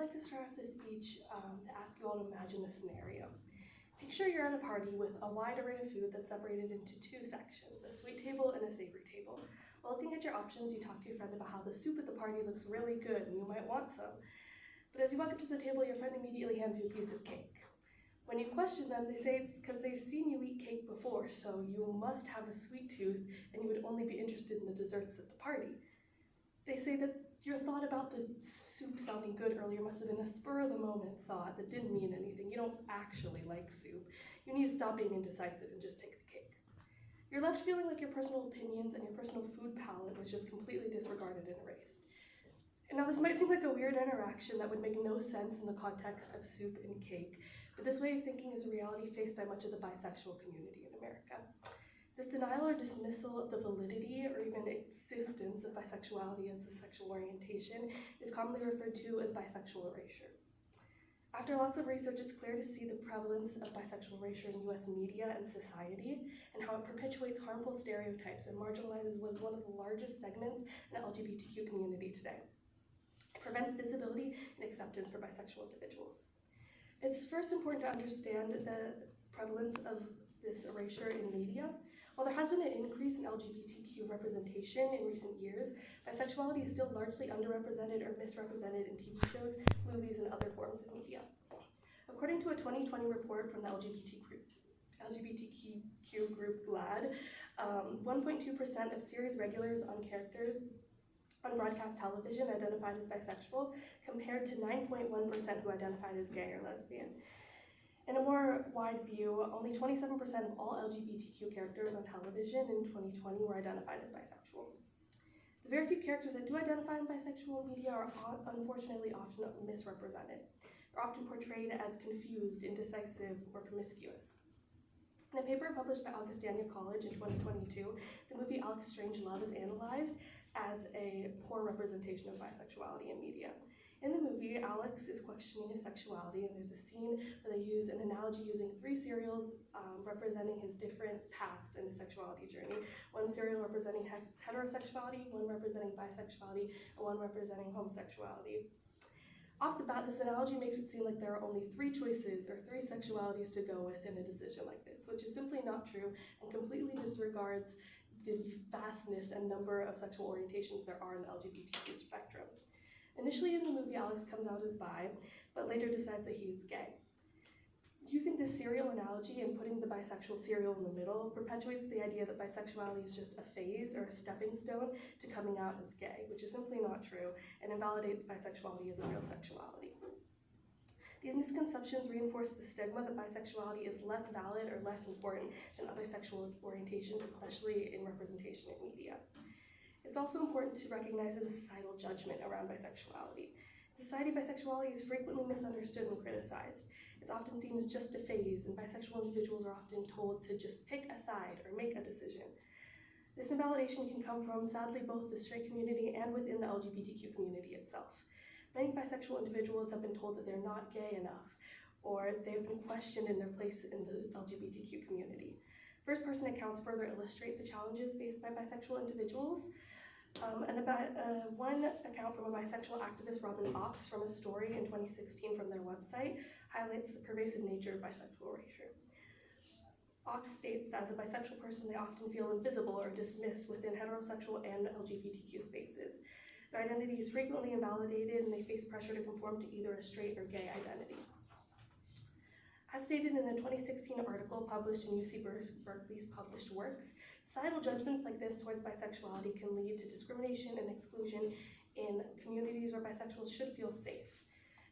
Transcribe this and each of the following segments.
like to start off this speech to ask you all to imagine a scenario. Picture you're at a party with a wide array of food that's separated into two sections, a sweet table and a savory table. While looking at your options, you talk to your friend about how the soup at the party looks really good and you might want some. But as you walk up to the table, your friend immediately hands you a piece of cake. When you question them, they say it's because they've seen you eat cake before, so you must have a sweet tooth and you would only be interested in the desserts at the party. They say that your thought about the soup sounding good earlier must have been a spur-of-the-moment thought that didn't mean anything. You don't actually like soup. You need to stop being indecisive and just take the cake. You're left feeling like your personal opinions and your personal food palette was just completely disregarded and erased. And now this might seem like a weird interaction that would make no sense in the context of soup and cake, but this way of thinking is a reality faced by much of the bisexual community in America. This denial or dismissal of the validity or even existence of bisexuality as a sexual orientation is commonly referred to as bisexual erasure. After lots of research, it's clear to see the prevalence of bisexual erasure in US media and society and how it perpetuates harmful stereotypes and marginalizes what is one of the largest segments in the LGBTQ community today. It prevents visibility and acceptance for bisexual individuals. It's first important to understand the prevalence of this erasure in media. While there has been an increase in LGBTQ representation in recent years, bisexuality is still largely underrepresented or misrepresented in TV shows, movies, and other forms of media. According to a 2020 report from the LGBTQ group GLAAD, 1.2% of series regulars on characters on broadcast television identified as bisexual, compared to 9.1% who identified as gay or lesbian. In a more wide view, only 27% of all LGBTQ characters on television in 2020 were identified as bisexual. The very few characters that do identify as bisexual in media are unfortunately often misrepresented. They're often portrayed as confused, indecisive, or promiscuous. In a paper published by Augustana College in 2022, the movie Alex Strangelove is analyzed as a poor representation of bisexuality in media. In the movie, Alex is questioning his sexuality, and there's a scene where they use an analogy using three serials representing his different paths in his sexuality journey. One serial representing heterosexuality, one representing bisexuality, and one representing homosexuality. Off the bat, this analogy makes it seem like there are only three choices or three sexualities to go with in a decision like this, which is simply not true and completely disregards the vastness and number of sexual orientations there are in the LGBTQ spectrum. Initially in the movie, Alex comes out as bi, but later decides that he is gay. Using this serial analogy and putting the bisexual serial in the middle perpetuates the idea that bisexuality is just a phase or a stepping stone to coming out as gay, which is simply not true and invalidates bisexuality as a real sexuality. These misconceptions reinforce the stigma that bisexuality is less valid or less important than other sexual orientations, especially in representation in media. It's also important to recognize the societal judgment around bisexuality. In society, bisexuality is frequently misunderstood and criticized. It's often seen as just a phase, and bisexual individuals are often told to just pick a side or make a decision. This invalidation can come from, sadly, both the straight community and within the LGBTQ community itself. Many bisexual individuals have been told that they're not gay enough, or they've been questioned in their place in the LGBTQ community. First-person accounts further illustrate the challenges faced by bisexual individuals. One account from a bisexual activist, Robin Ox, from a story in 2016 from their website, highlights the pervasive nature of bisexual erasure. Ox states that as a bisexual person, they often feel invisible or dismissed within heterosexual and LGBTQ spaces. Their identity is frequently invalidated, and they face pressure to conform to either a straight or gay identity. As stated in a 2016 article published in UC Berkeley's Published Works, societal judgments like this towards bisexuality can lead to discrimination and exclusion in communities where bisexuals should feel safe.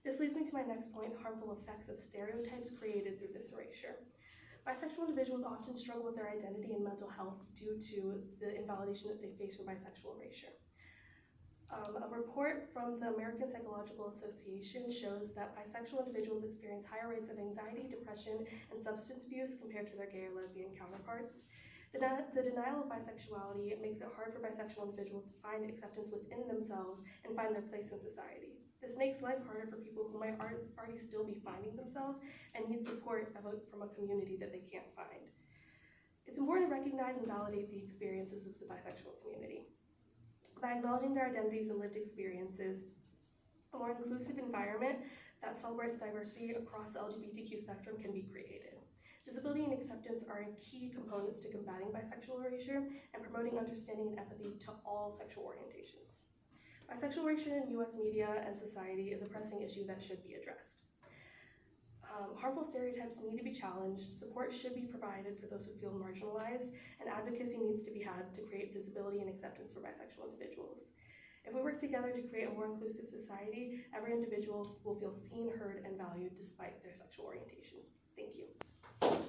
This leads me to my next point, the harmful effects of stereotypes created through this erasure. Bisexual individuals often struggle with their identity and mental health due to the invalidation that they face from bisexual erasure. A report from the American Psychological Association shows that bisexual individuals experience higher rates of anxiety, depression, and substance abuse compared to their gay or lesbian counterparts. The denial of bisexuality makes it hard for bisexual individuals to find acceptance within themselves and find their place in society. This makes life harder for people who might already still be finding themselves and need support from a community that they can't find. It's important to recognize and validate the experiences of the bisexual community. By acknowledging their identities and lived experiences, A more inclusive environment that celebrates diversity across the LGBTQ spectrum can be created. Visibility and acceptance are key components to combating bisexual erasure and promoting understanding and empathy to all sexual orientations. Bisexual erasure in US media and society is a pressing issue that should be addressed. Harmful stereotypes need to be challenged, support should be provided for those who feel marginalized, and advocacy needs to be had to create visibility and acceptance for bisexual individuals. If we work together to create a more inclusive society, every individual will feel seen, heard, and valued despite their sexual orientation. Thank you.